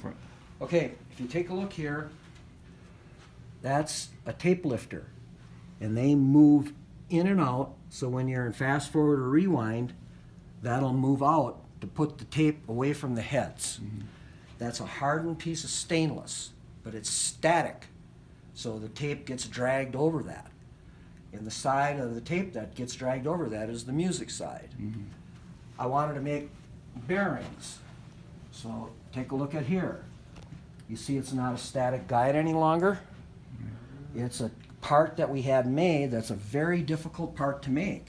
for it. Okay, if you take a look here, that's a tape lifter. And they move in and out, so when you're in fast forward or rewind, that'll move out to put the tape away from the heads. That's a hardened piece of stainless, but it's static, so the tape gets dragged over that. And the side of the tape that gets dragged over that is the music side. I wanted to make bearings, so take a look at here. You see it's not a static guide any longer. It's a part that we had made that's a very difficult part to make.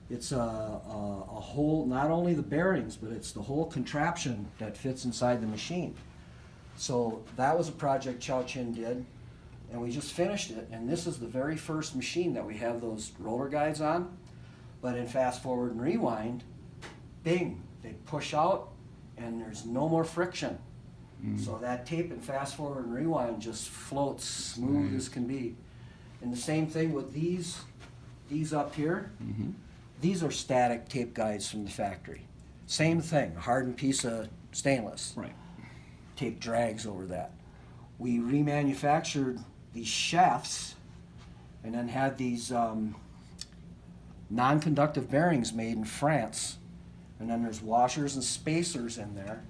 It's a whole, not only the bearings, but it's the whole contraption that fits inside the machine. So that was a project Chow Chin did, and we just finished it, and this is the very first machine that we have those roller guides on. But in fast forward and rewind, bing, they push out and there's no more friction. So that tape in fast forward and rewind just floats smooth as can be. And the same thing with these up here. These are static tape guides from the factory. Same thing, a hardened piece of stainless. Right. Tape drags over that. We remanufactured these shafts and then had these non-conductive bearings made in France. And then there's washers and spacers in there.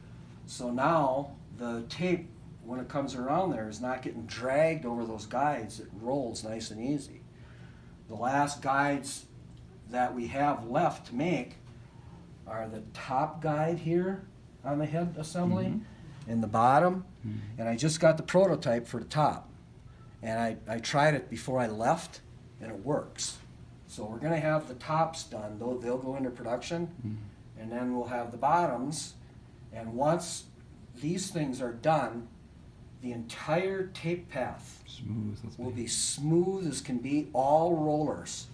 So now the tape, when it comes around there, is not getting dragged over those guides. It rolls nice and easy. The last guides that we have left to make are the top guide here on the head assembly and the bottom. And I just got the prototype for the top. And I tried it before I left, and it works. So we're going to have the tops done. They'll go into production, and then we'll have the bottoms. And once these things are done, the entire tape path will be smooth as can be, all rollers,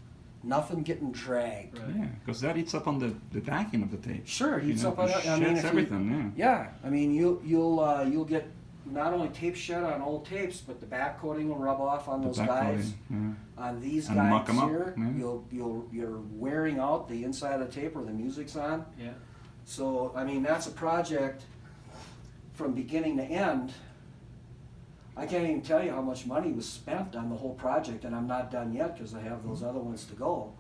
nothing getting dragged. Yeah, because that eats up on the backing of the tape. Sure, it eats up on it. I mean, everything. Yeah, I mean you'll get not only tape shed on old tapes, but the back coating will rub off on those guides. On these And guides muck 'em here, up, you're wearing out the inside of the tape where the music's on. Yeah. So I mean that's a project from beginning to end. I can't even tell you how much money was spent on the whole project, and I'm not done yet because I have those other ones to go.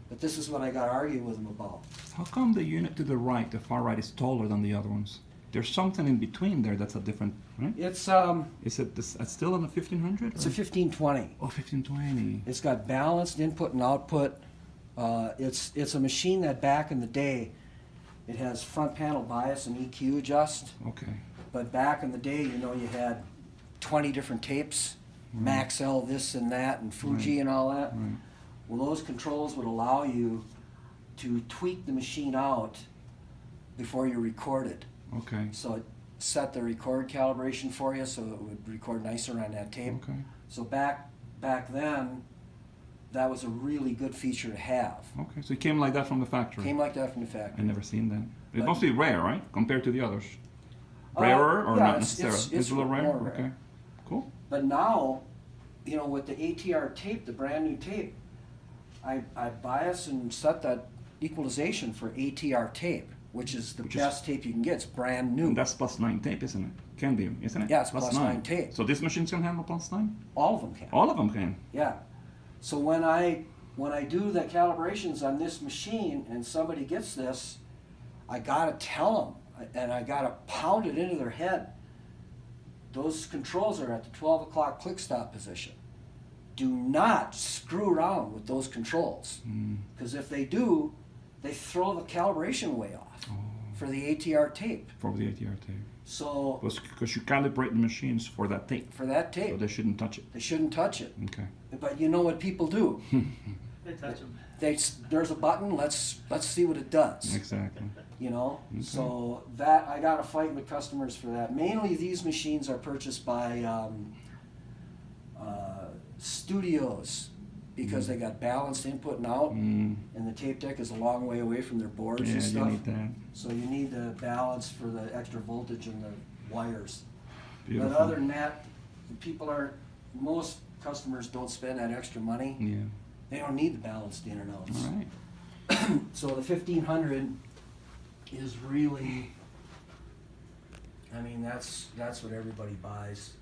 But this is what I got to argue with them about. How come the unit to the right, the far right, is taller than the other ones? There's something in between there that's a different, right? It's Is it this, it's still in the 1500? it's a 1520. Oh, 1520. It's got balanced input and output. It's a machine that back in the day, it has front panel bias and EQ adjust. Okay. But back in the day, you know, you had 20 different tapes, Max L this and that, and Fuji and all that. Right. Well, those controls would allow you to tweak the machine out before you record it. Okay. So it set the record calibration for you so it would record nicer on that tape. Okay. So back then, that was a really good feature to have. Okay. So it came like that from the factory. Came like that from the I factory. never seen that. It But- must be rare, right, compared to the others. Rarer or yeah, not it's necessarily? It's a little rare. more rare. Okay. Cool. But now, you know, with the ATR tape, the brand new tape, I bias and set that equalization for ATR tape, which is the best tape you can get. It's brand new. And that's +9 tape, isn't it? Can be, isn't it? Yeah, it's +9 tape. So this machine can handle +9? All of them can. All of them can. Yeah. So when I do the calibrations on this machine and somebody gets this, I gotta tell them and I gotta pound it into their head. Those controls are at the 12 o'clock click stop position. Do not screw around with those controls, because if they do, they throw the calibration way off for the ATR tape. For the ATR tape. So Because you calibrate the machines for that tape. for that So tape, they shouldn't touch it. they shouldn't touch it. Okay. But you know what people do? They touch them. There's a button. Let's see what it does. Exactly. You know. Okay. So that I got to fight with customers for that. Mainly these machines are purchased by studios because they got balanced input and out, and the tape deck is a long way away from their boards Yeah, and you stuff. need that. So you need the balance for the extra voltage and the wires. Beautiful. But other than that, most customers don't spend that extra money. Yeah. They don't need the balanced in and outs. All right. So the 1500 is really I mean, that's what everybody buys.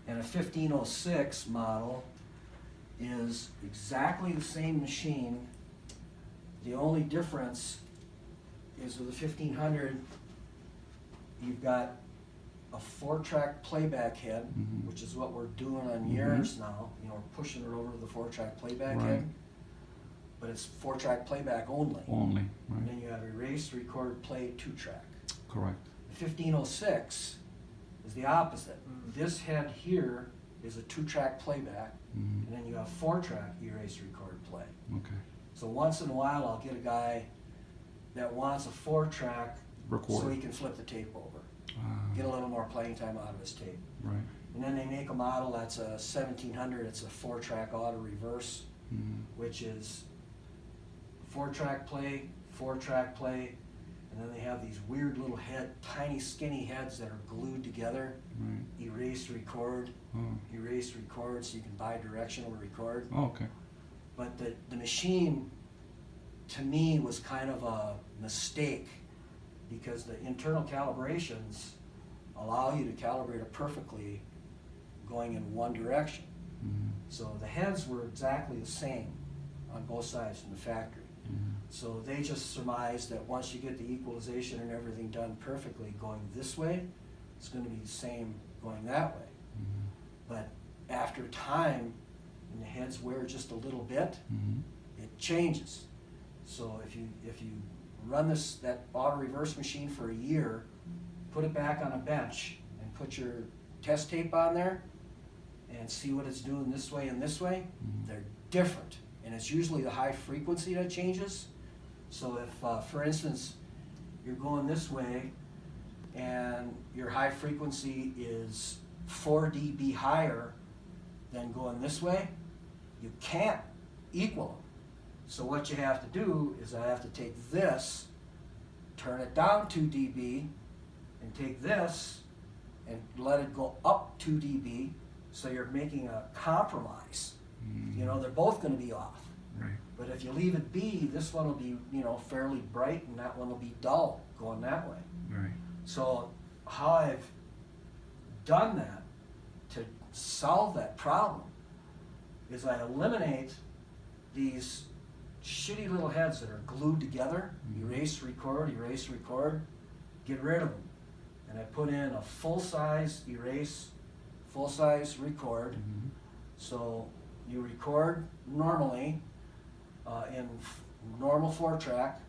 And a 1506 model is exactly the same machine. The only difference is with the 1500, you've got a 4-track playback head, Mhm. which is what we're doing on yours now. You know, we're pushing it over to the 4-track playback Right. head. But it's 4-track playback only. Only, And right? then you have erase, record, play, 2-track. Correct. The 1506 is the opposite. This head here is a 2-track playback, Mhm. and then you have 4-track erase, record, play. Okay. So once in a while, I'll get a guy that wants a 4-track so Record. he can flip the tape over, Ah, get a little more playing time out of his tape. right. And then they make a model that's a 1700, it's a 4-track auto reverse, Mhm. which is 4-track play, 4-track play, and then they have these weird little tiny skinny heads that are glued together. Right. Erase, record, Oh. erase, record, so you can bi-directional record. Oh, okay. But the machine, to me, was kind of a mistake because the internal calibrations allow you to calibrate it perfectly going in one direction. Mhm. So the heads were exactly the same on both sides from the factory. Mhm. So they just surmised that once you get the equalization and everything done perfectly going this way, it's going to be the same going that way. Mhm. But after time, and the heads wear just a little bit, Mhm. it changes. So if you run that auto reverse machine for a year, put it back on a bench and put your test tape on there and see what it's doing this way and this way, Mhm. they're different. And it's usually the high frequency that changes. So if, for instance, you're going this way and your high frequency is 4 dB higher than going this way, you can't equal them. So what you have to do is I have to take this, turn it down 2 dB, and take this and let it go up 2 dB, so you're making a compromise. Mhm. You know, they're both going to be off. Right. But if you leave it be, this one will be, you know, fairly bright, and that one will be dull going that way. Right. So how I've done that to solve that problem is I eliminate these shitty little heads that are glued together, Mhm. erase, record, get rid of them. And I put in a full-size erase, full-size record. Mhm. So you record normally in normal 4-track.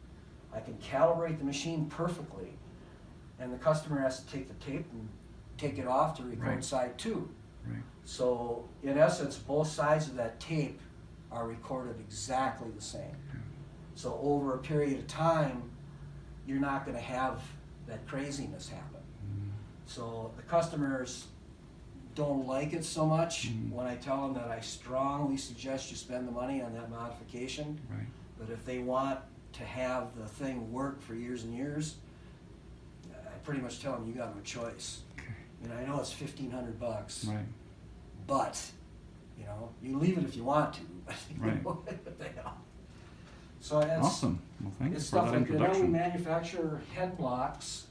I can calibrate the machine perfectly, and the customer has to take the tape and take it off to record Right. side 2. Right. So in essence, both sides of that tape are recorded exactly the same. Yeah. So over a period of time, you're not going to have that craziness happen. Mhm. So the customers don't like it so much Mhm. when I tell them that I strongly suggest you spend the money on that modification. Right. But if they want to have the thing work for years and years, I pretty much tell them you got no choice. Okay. You know, I know it's $1,500, Right. but you know, you leave it if you want to. Right. What the hell? So that's Awesome. Well, thanks it's for stuff that like that. Now we introduction. manufacture head blocks